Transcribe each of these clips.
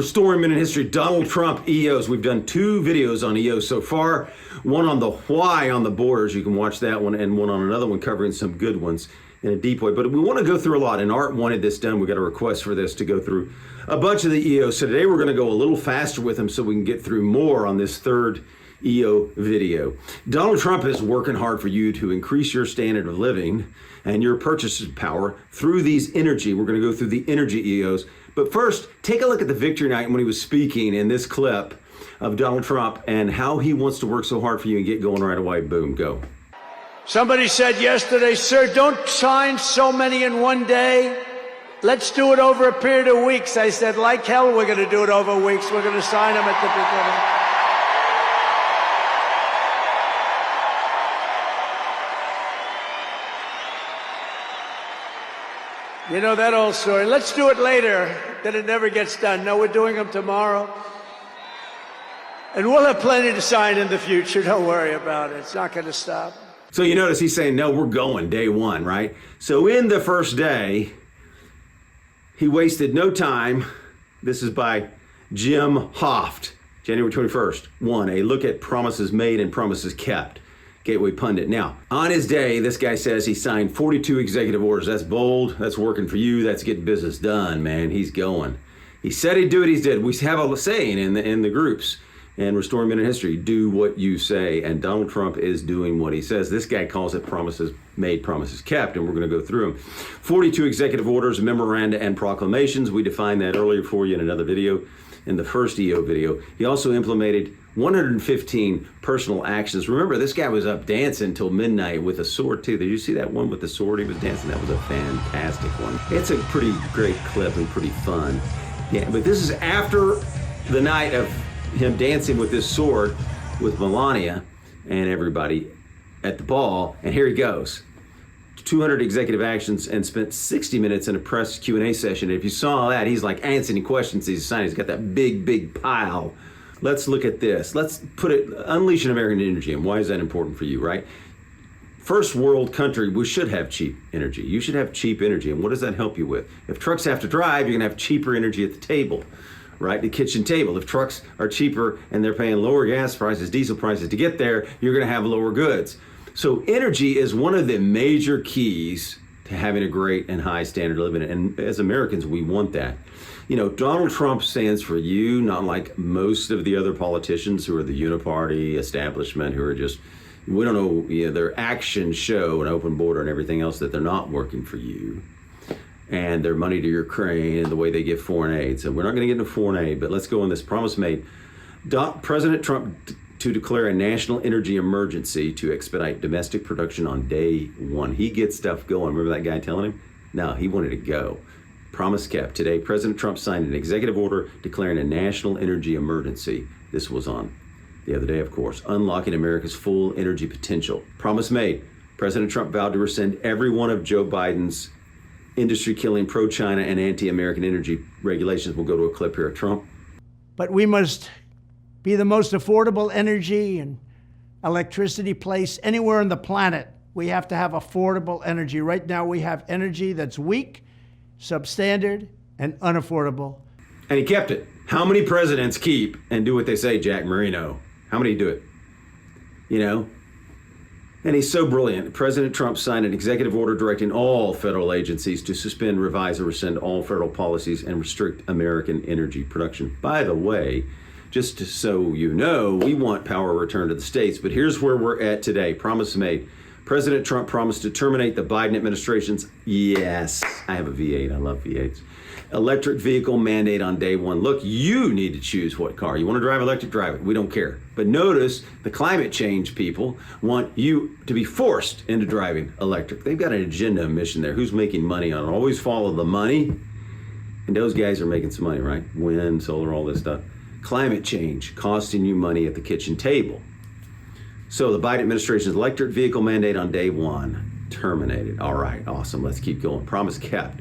Restoring Minute History, Donald Trump, EOS. We've done 2 videos on EOS so far. One on the why on the borders. You can watch that one, and one on another one covering some good ones in a deep way. But we want to go through a lot, and Art wanted this done. We got a request for this to go through a bunch of the EOS. So today we're going to go a little faster with them so we can get through more on this third EO video. Donald Trump is working hard for you to increase your standard of living and your purchasing power through these energy. We're going to go through the energy EOS. But first, take a look at the victory night when he was speaking in this clip of Donald Trump and how he wants to work so hard for you and get going right away. Boom, go. Somebody said yesterday, sir, don't sign so many in one day. Let's do it over a period of weeks. I said, like hell, we're going to do it over weeks. We're going to sign them at the beginning. You know that old story. Let's do it later. Then it never gets done. No, we're doing them tomorrow. And we'll have plenty to sign in the future. Don't worry about it. It's not going to stop. So you notice he's saying, no, we're going day one, right? So in the first day, he wasted no time. This is by Jim Hoft, January 21st. 1, a look at promises made and promises kept. Gateway Pundit. Now, on his day, this guy says he signed 42 executive orders. That's bold. That's working for you. That's getting business done, man. He's going. He said he'd do it. He's did. We have a saying in the groups and Restoring Minute History, do what you say. And Donald Trump is doing what he says. This guy calls it promises made, promises kept, and we're going to go through them. 42 executive orders, memoranda, and proclamations. We defined that earlier for you in another video, in the first EO video. He also implemented 115 personal actions. Remember, this guy was up dancing till midnight with a sword, too. Did you see that one with the sword he was dancing? That was a fantastic one. It's a pretty great clip and pretty fun. Yeah, but this is after the night of him dancing with this sword with Melania and everybody at the ball, and here he goes. 200 executive actions and spent 60 minutes in a press Q&A session. And if you saw that, he's like answering questions he's signing. He's got that big pile. Let's look at this. Let's put it, unleash an American energy. And why is that important for you, right? First world country, we should have cheap energy. You should have cheap energy. And what does that help you with? If trucks have to drive, you're gonna have cheaper energy at the table, right? The kitchen table. If trucks are cheaper and they're paying lower gas prices, diesel prices to get there, you're gonna have lower goods. So energy is one of the major keys to having a great and high standard of living. And as Americans, we want that. You know, Donald Trump stands for you, not like most of the other politicians who are the uniparty establishment, who are just, we don't know, you know, their actions show an open border and everything else that they're not working for you. And their money to Ukraine and the way they give foreign aid. So we're not going to get into foreign aid, but let's go on this promise made. President Trump to declare a national energy emergency to expedite domestic production on day one. He gets stuff going. Remember that guy telling him? No, he wanted to go. Promise kept. Today, President Trump signed an executive order declaring a national energy emergency. This was on the other day, of course. Unlocking America's full energy potential. Promise made. President Trump vowed to rescind every one of Joe Biden's industry-killing pro-China and anti-American energy regulations. We'll go to a clip here of Trump. But we must be the most affordable energy and electricity place anywhere on the planet. We have to have affordable energy. Right now we have energy that's weak, substandard, and unaffordable. And he kept it. How many presidents keep and do what they say, Jack Marino? How many do it? You know? And he's so brilliant. President Trump signed an executive order directing all federal agencies to suspend, revise, or rescind all federal policies and restrict American energy production. By the way, just so you know, we want power returned to the states, but here's where we're at today. Promise made. President Trump promised to terminate the Biden administration's, yes, I have a V8, I love V8s, electric vehicle mandate on day one. Look, you need to choose what car. You want to drive electric, drive it. We don't care. But notice the climate change people want you to be forced into driving electric. They've got an agenda mission there. Who's making money on it? Always follow the money. And those guys are making some money, right? Wind, solar, all this stuff. Climate change costing you money at the kitchen table. So the Biden administration's electric vehicle mandate on day one, terminated. All right, awesome, let's keep going. Promise kept.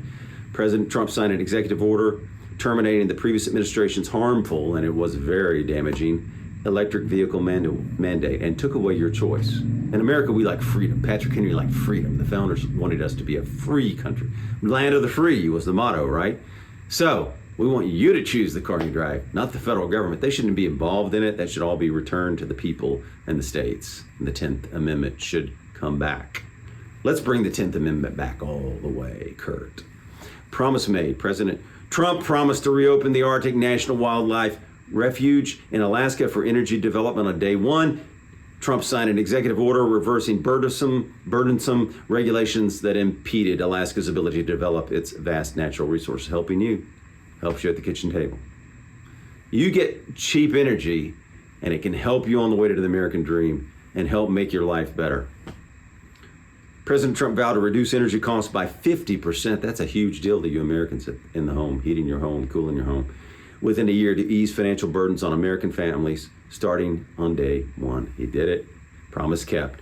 President Trump signed an executive order terminating the previous administration's harmful, and it was very damaging, electric vehicle mandate, and took away your choice. In America, we like freedom. Patrick Henry liked freedom. The founders wanted us to be a free country. Land of the free was the motto, right? So We want you to choose the car you drive, not the federal government. They shouldn't be involved in it. That should all be returned to the people and the states. And the 10th Amendment should come back. Let's bring the 10th Amendment back all the way, Kurt. Promise made. President Trump promised to reopen the Arctic National Wildlife Refuge in Alaska for energy development on day one. Trump signed an executive order reversing burdensome regulations that impeded Alaska's ability to develop its vast natural resources, helping you, helps you at the kitchen table. You get cheap energy, and it can help you on the way to the American dream and help make your life better. President Trump vowed to reduce energy costs by 50%. That's a huge deal to you Americans in the home, heating your home, cooling your home, within a year to ease financial burdens on American families starting on day one. He did it. Promise kept.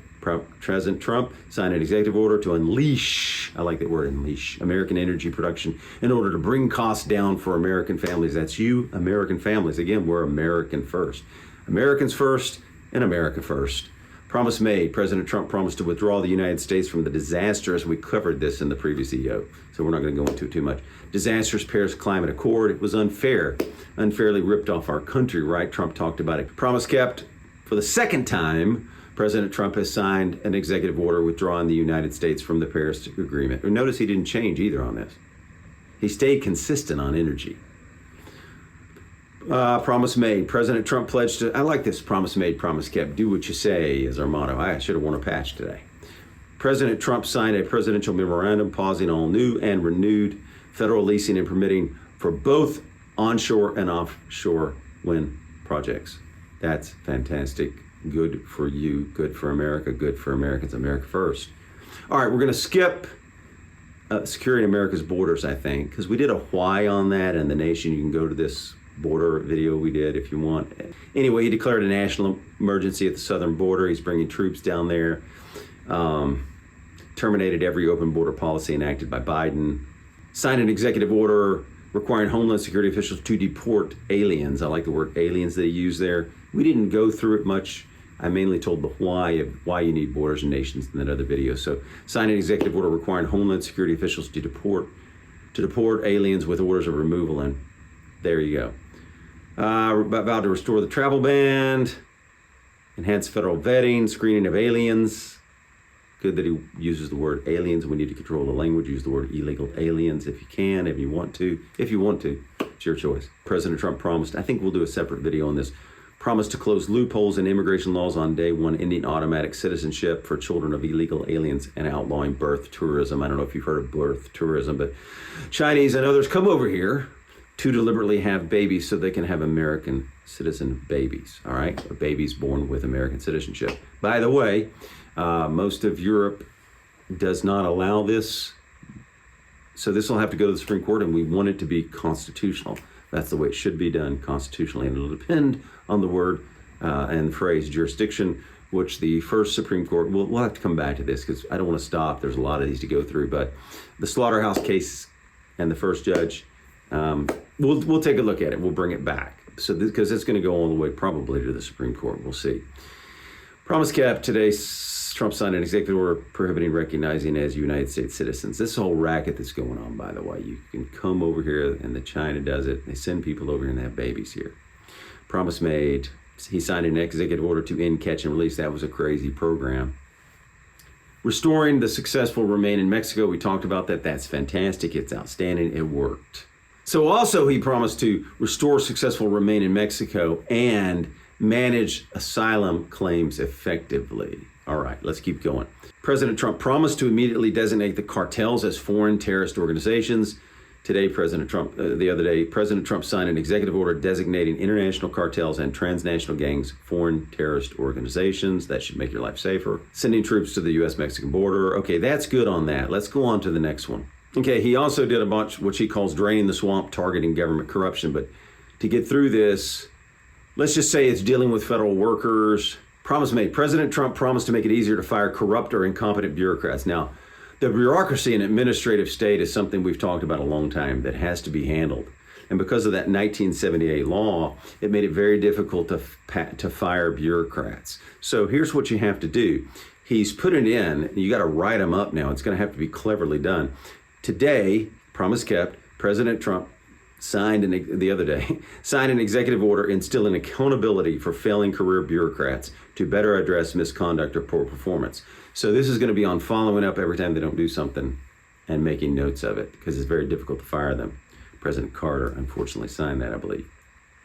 President Trump signed an executive order to unleash, I like that word, unleash, American energy production in order to bring costs down for American families. That's you, American families. Again, we're American first. Americans first and America first. Promise made. President Trump promised to withdraw the United States from the disastrous, we covered this in the previous EO, so we're not going to go into it too much, disastrous Paris Climate Accord. It was unfair, unfairly ripped off our country, right? Trump talked about it. Promise kept. For the second time, President Trump has signed an executive order withdrawing the United States from the Paris Agreement. Notice he didn't change either on this. He stayed consistent on energy. Promise made. President Trump pledged to, I like this, promise made, promise kept. Do what you say is our motto. I should have worn a patch today. President Trump signed a presidential memorandum pausing all new and renewed federal leasing and permitting for both onshore and offshore wind projects. That's fantastic. Good for you, good for America, good for Americans, America first. All right, we're going to skip securing America's borders, I think, because we did a why on that and the nation. You can go to this border video we did if you want. Anyway, he declared a national emergency at the southern border. He's bringing troops down there. Terminated every open border policy enacted by Biden. Signed an executive order requiring Homeland Security officials to deport aliens. I like the word aliens that he used there. We didn't go through it much. I mainly told the why of why you need borders and nations in that other video. So signed an executive order requiring Homeland Security officials to deport aliens with orders of removal, and there you go. About to restore the travel ban, enhance federal vetting, screening of aliens. Good that he uses the word aliens. We need to control the language. Use the word illegal aliens if you can, if you want to. If you want to, it's your choice. President Trump promised, I think we'll do a separate video on this, promised to close loopholes in immigration laws on day one, ending automatic citizenship for children of illegal aliens and outlawing birth tourism. I don't know if you've heard of birth tourism, but Chinese and others come over here to deliberately have babies so they can have American citizen babies, all right? Or babies born with American citizenship. By the way, most of Europe does not allow this, so this will have to go to the Supreme Court, and we want it to be constitutional. That's the way it should be done constitutionally, and it'll depend on the word and the phrase jurisdiction, which the first Supreme Court, we'll have to come back to this because I don't want to stop. There's a lot of these to go through, but the Slaughterhouse case and the first judge, we'll take a look at it. We'll bring it back. So because it's going to go all the way probably to the Supreme Court. We'll see. Promise kept. Today, Trump signed an executive order prohibiting recognizing as United States citizens. This whole racket that's going on, by the way, you can come over here, and the China does it. They send people over here and they have babies here. Promise made. He signed an executive order to end catch and release. That was a crazy program. Restoring the successful Remain in Mexico. We talked about that. That's fantastic. It's outstanding. It worked. So also he promised to restore successful Remain in Mexico and manage asylum claims effectively. All right, let's keep going. President Trump promised to immediately designate the cartels as foreign terrorist organizations. Today, the other day, President Trump signed an executive order designating international cartels and transnational gangs foreign terrorist organizations. That should make your life safer. Sending troops to the U.S.-Mexican border. Okay, that's good on that. Let's go on to the next one. Okay, he also did a bunch, which he calls draining the swamp, targeting government corruption. But to get through this, let's just say it's dealing with federal workers. Promise made. President Trump promised to make it easier to fire corrupt or incompetent bureaucrats. Now, the bureaucracy in administrative state is something we've talked about a long time that has to be handled. And because of that 1978 law, it made it very difficult to fire bureaucrats. So here's what you have to do. He's put it in. You got to write them up now. It's going to have to be cleverly done. Today, promise kept, President Trump signed the other day, signed an executive order instilling accountability for failing career bureaucrats to better address misconduct or poor performance. So this is going to be on following up every time they don't do something and making notes of it, because it's very difficult to fire them. President Carter unfortunately signed that, I believe.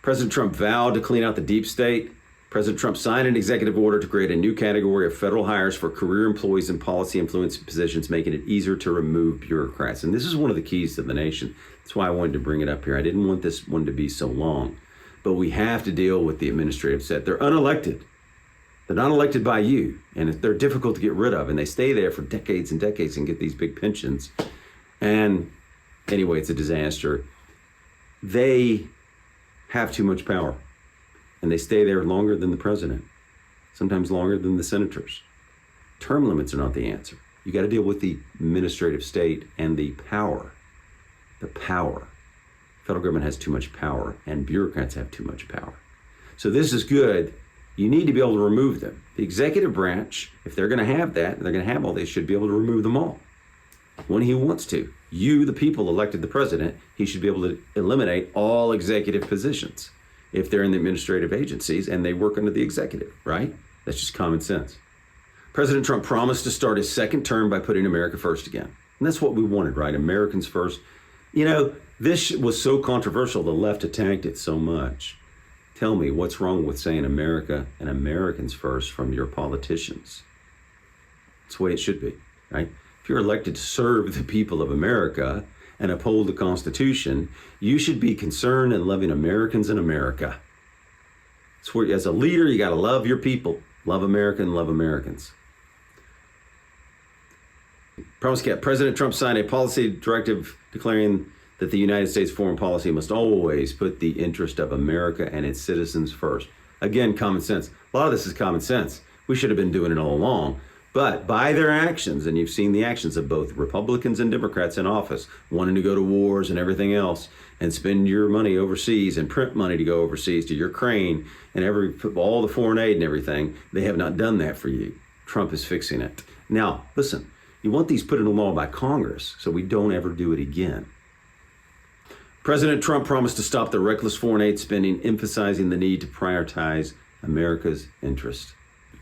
President Trump vowed to clean out the deep state. President Trump signed an executive order to create a new category of federal hires for career employees in policy influence positions, making it easier to remove bureaucrats. And this is one of the keys to the nation. That's why I wanted to bring it up here. I didn't want this one to be so long, but we have to deal with the administrative set. They're unelected. They're not elected by you, and they're difficult to get rid of, and they stay there for decades and decades and get these big pensions. And anyway, it's a disaster. They have too much power, and they stay there longer than the president, sometimes longer than the senators. Term limits are not the answer. You got to deal with the administrative state and the power. The power. Federal government has too much power, and bureaucrats have too much power. So this is good. You need to be able to remove them. The executive branch, if they're going to have that, they're going to have all this, should be able to remove them all when he wants to. You, the people, elected the president. He should be able to eliminate all executive positions if they're in the administrative agencies and they work under the executive, right? That's just common sense. President Trump promised to start his second term by putting America first again. And that's what we wanted, right? Americans first. You know, this was so controversial, the left attacked it so much. Tell me, what's wrong with saying America and Americans first from your politicians? It's the way it should be, right? If you're elected to serve the people of America and uphold the Constitution, you should be concerned and loving Americans in America. It's where, as a leader, you got to love your people. Love America and love Americans. Promise kept. President Trump signed a policy directive declaring that the United States foreign policy must always put the interest of America and its citizens first. Again, common sense. A lot of this is common sense. We should have been doing it all along. But by their actions, and you've seen the actions of both Republicans and Democrats in office, wanting to go to wars and everything else, and spend your money overseas and print money to go overseas to Ukraine and all the foreign aid and everything, they have not done that for you. Trump is fixing it. Now, listen, you want these put into law by Congress so we don't ever do it again. President Trump promised to stop the reckless foreign aid spending, emphasizing the need to prioritize America's interest.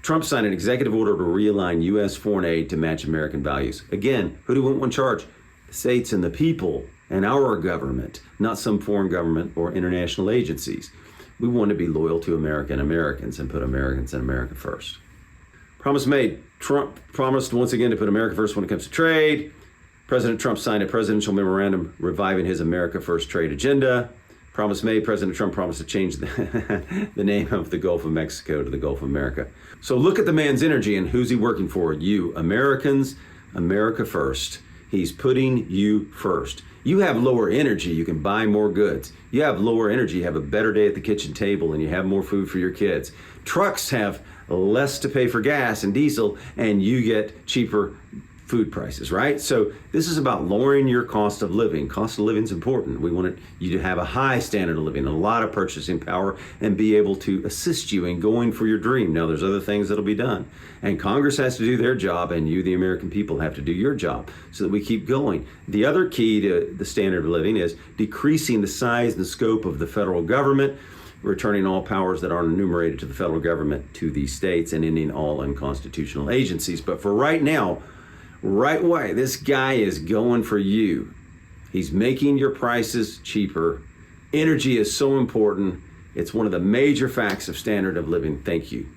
Trump signed an executive order to realign U.S. foreign aid to match American values. Again, who do we want in charge? The states and the people and our government, not some foreign government or international agencies. We want to be loyal to America and Americans and put Americans and America first. Promise made. Trump promised once again to put America first when it comes to trade. President Trump signed a presidential memorandum reviving his America First trade agenda. Promise made. President Trump promised to change the name of the Gulf of Mexico to the Gulf of America. So look at the man's energy and who's he working for? You, Americans, America first. He's putting you first. You have lower energy, you can buy more goods. You have lower energy, you have a better day at the kitchen table and you have more food for your kids. Trucks have less to pay for gas and diesel and you get cheaper food prices, right? So this is about lowering your cost of living. Cost of living is important. We want you to have a high standard of living, a lot of purchasing power, and be able to assist you in going for your dream. Now, there's other things that'll be done. And Congress has to do their job, and you, the American people, have to do your job so that we keep going. The other key to the standard of living is decreasing the size and scope of the federal government, returning all powers that aren't enumerated to the federal government to the states, and ending all unconstitutional agencies. But for right now, right away, this guy is going for you. He's making your prices cheaper. Energy is so important. It's one of the major facts of standard of living. Thank you.